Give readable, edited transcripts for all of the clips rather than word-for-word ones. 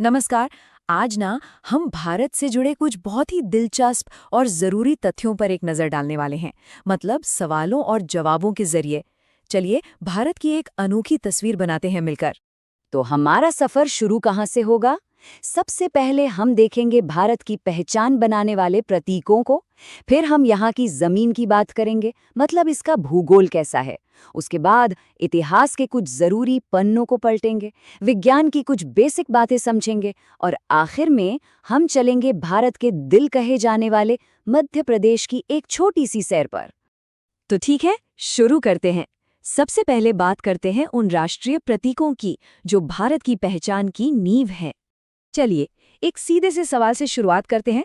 नमस्कार। आज ना हम भारत से जुड़े कुछ बहुत ही दिलचस्प और ज़रूरी तथ्यों पर एक नज़र डालने वाले हैं। मतलब सवालों और जवाबों के ज़रिए। चलिए भारत की एक अनोखी तस्वीर बनाते हैं मिलकर। तो हमारा सफर शुरू कहाँ से होगा? सबसे पहले हम देखेंगे भारत की पहचान बनाने वाले प्रतीकों को। फिर हम यहाँ की जमीन की बात करेंगे, मतलब इसका भूगोल कैसा है। उसके बाद इतिहास के कुछ जरूरी पन्नों को पलटेंगे, विज्ञान की कुछ बेसिक बातें समझेंगे और आखिर में हम चलेंगे भारत के दिल कहे जाने वाले मध्य प्रदेश की एक छोटी सी सैर पर। तो ठीक है, शुरू करते हैं। सबसे पहले बात करते हैं उन राष्ट्रीय प्रतीकों की जो भारत की पहचान की नींव है। चलिए एक सीधे से सवाल से शुरुआत करते हैं।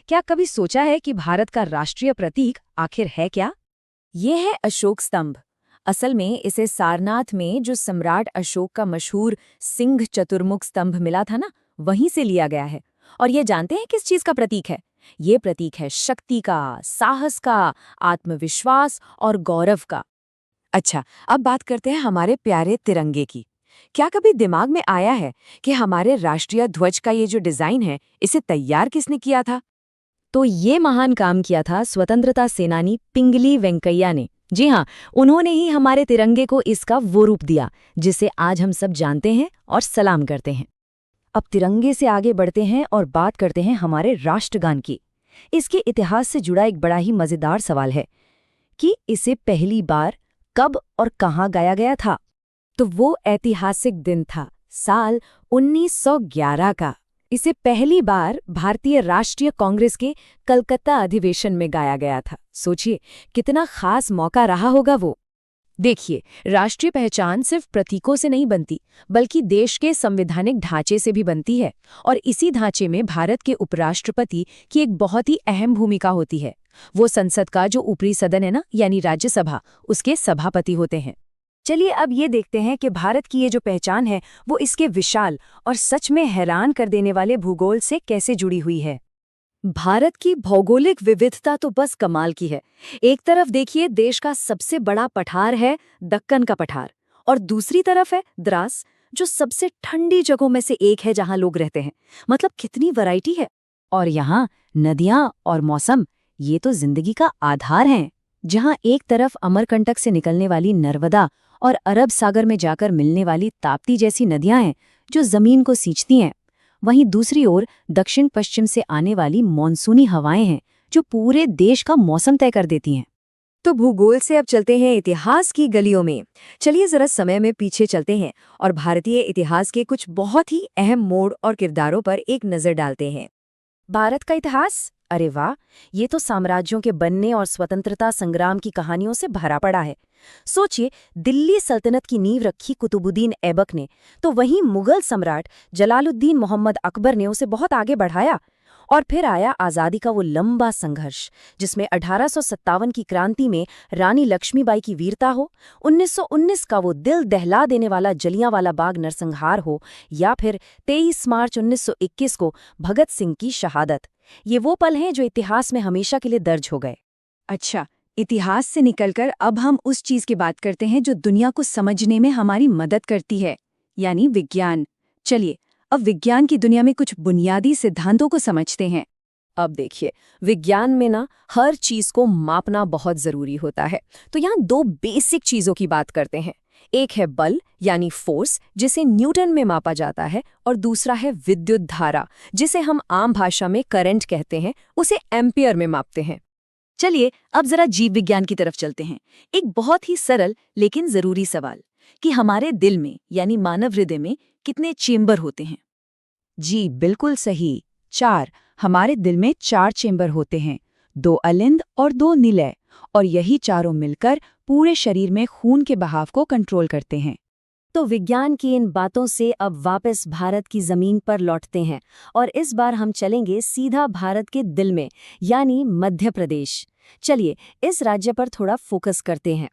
क्या कभी सोचा है कि भारत का राष्ट्रीय प्रतीक आखिर है क्या? ये है अशोक स्तंभ। असल में इसे सारनाथ में जो सम्राट अशोक का मशहूर सिंह चतुर्मुख स्तंभ मिला था ना, वहीं से लिया गया है। और ये जानते हैं किस चीज का प्रतीक है? ये प्रतीक है शक्ति का, साहस का, आत्मविश्वास और गौरव का। अच्छा, अब बात करते हैं हमारे प्यारे तिरंगे की। क्या कभी दिमाग में आया है कि हमारे राष्ट्रीय ध्वज का ये जो डिजाइन है, इसे तैयार किसने किया था? तो ये महान काम किया था स्वतंत्रता सेनानी पिंगली वेंकैया ने। जी हाँ, उन्होंने ही हमारे तिरंगे को इसका वो रूप दिया जिसे आज हम सब जानते हैं और सलाम करते हैं। अब तिरंगे से आगे बढ़ते हैं और बात करते हैं हमारे राष्ट्रगान की। इसके इतिहास से जुड़ा एक बड़ा ही मजेदार सवाल है कि इसे पहली बार कब और कहाँ गाया गया था। तो वो ऐतिहासिक दिन था साल 1911 का। इसे पहली बार भारतीय राष्ट्रीय कांग्रेस के कलकत्ता अधिवेशन में गाया गया था। सोचिए कितना खास मौका रहा होगा वो। देखिए, राष्ट्रीय पहचान सिर्फ प्रतीकों से नहीं बनती, बल्कि देश के संवैधानिक ढांचे से भी बनती है। और इसी ढांचे में भारत के उपराष्ट्रपति की एक बहुत ही अहम भूमिका होती है। वो संसद का जो ऊपरी सदन है ना, यानी राज्यसभा, उसके सभापति होते हैं। चलिए अब ये देखते हैं कि भारत की ये जो पहचान है वो इसके विशाल और सच में हैरान कर देने वाले भूगोल से कैसे जुड़ी हुई है। भारत की भौगोलिक विविधता तो बस कमाल की है। एक तरफ देखिए देश का सबसे बड़ा पठार है दक्कन का पठार, और दूसरी तरफ है द्रास, जो सबसे ठंडी जगहों में से एक है जहां लोग रहते हैं। मतलब कितनी वैरायटी है। और यहाँ नदियाँ और मौसम, ये तो जिंदगी का आधार हैं। जहाँ एक तरफ अमरकंटक से निकलने वाली नर्मदा और अरब सागर में जाकर मिलने वाली ताप्ती जैसी नदियां हैं जो जमीन को सींचती हैं, वहीं दूसरी ओर दक्षिण पश्चिम से आने वाली मॉनसूनी हवाएं हैं जो पूरे देश का मौसम तय कर देती हैं। तो भूगोल से अब चलते हैं इतिहास की गलियों में। चलिए जरा समय में पीछे चलते हैं और भारतीय इतिहास के कुछ बहुत ही अहम मोड़ और किरदारों पर एक नजर डालते हैं। भारत का इतिहास, अरे वाह, ये तो साम्राज्यों के बनने और स्वतंत्रता संग्राम की कहानियों से भरा पड़ा है। सोचिए, दिल्ली सल्तनत की नींव रखी कुतुबुद्दीन ऐबक ने, तो वहीं मुगल सम्राट जलालुद्दीन मोहम्मद अकबर ने उसे बहुत आगे बढ़ाया। और फिर आया आज़ादी का वो लंबा संघर्ष, जिसमें 1857 की क्रांति में रानी लक्ष्मीबाई की वीरता हो, 1919 का वो दिल दहला देने वाला जलियांवाला बाग नरसंहार हो, या फिर 23 मार्च 1921 को भगत सिंह की शहादत। ये वो पल हैं जो इतिहास में हमेशा के लिए दर्ज हो गए। अच्छा, इतिहास से निकलकर अब हम उस चीज की बात करते हैं जो दुनिया को समझने में हमारी मदद करती है, यानी विज्ञान। चलिए अब विज्ञान की दुनिया में कुछ बुनियादी सिद्धांतों को समझते हैं। अब देखिए, विज्ञान में ना हर चीज को मापना बहुत जरूरी होता है। तो यहाँ दो बेसिक चीजों की बात करते हैं। एक है बल यानी फोर्स, जिसे न्यूटन में मापा जाता है, और दूसरा है विद्युत धारा, जिसे हम आम भाषा में करंट कहते हैं, उसे एम्पियर में मापते हैं। चलिए अब जरा जीव विज्ञान की तरफ चलते हैं। एक बहुत ही सरल लेकिन जरूरी सवाल कि हमारे दिल में यानी मानव हृदय में कितने चेंबर होते हैं? जी बिल्कुल सही, 4। हमारे दिल में 4 चेंबर होते हैं, 2 अलिंद और 2 निलय, और यही चारों मिलकर पूरे शरीर में खून के बहाव को कंट्रोल करते हैं। तो विज्ञान की इन बातों से अब वापस भारत की जमीन पर लौटते हैं, और इस बार हम चलेंगे सीधा भारत के दिल में, यानी मध्य प्रदेश। चलिए इस राज्य पर थोड़ा फोकस करते हैं।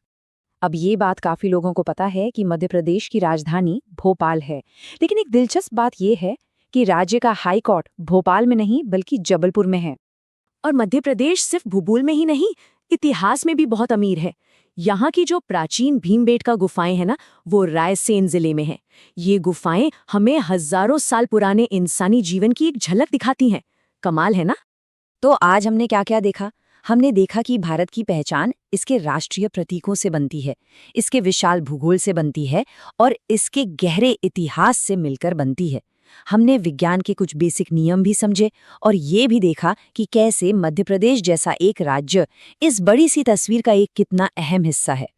अब ये बात काफी लोगों को पता है कि मध्य प्रदेश की राजधानी भोपाल है, लेकिन एक दिलचस्प बात यह है कि राज्य का हाई कोर्ट भोपाल में नहीं बल्कि जबलपुर में है। और मध्य प्रदेश सिर्फ भूगोल में ही नहीं, इतिहास में भी बहुत अमीर है। यहाँ की जो प्राचीन भीमबेटका गुफाएं हैं ना, वो रायसेन जिले में है। ये गुफाएं हमें हजारों साल पुराने इंसानी जीवन की एक झलक दिखाती हैं। कमाल है ना? तो आज हमने क्या क्या देखा? हमने देखा कि भारत की पहचान इसके राष्ट्रीय प्रतीकों से बनती है, इसके विशाल भूगोल से बनती है और इसके गहरे इतिहास से मिलकर बनती है। हमने विज्ञान के कुछ बेसिक नियम भी समझे और ये भी देखा कि कैसे मध्य प्रदेश जैसा एक राज्य इस बड़ी सी तस्वीर का एक कितना अहम हिस्सा है।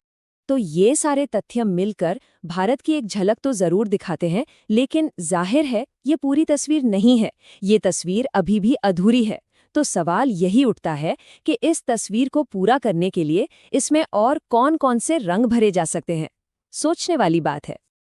तो ये सारे तथ्य मिलकर भारत की एक झलक तो जरूर दिखाते हैं, लेकिन जाहिर है ये पूरी तस्वीर नहीं है। ये तस्वीर अभी भी अधूरी है। तो सवाल यही उठता है कि इस तस्वीर को पूरा करने के लिए इसमें और कौन-कौन से रंग भरे जा सकते हैं। सोचने वाली बात है।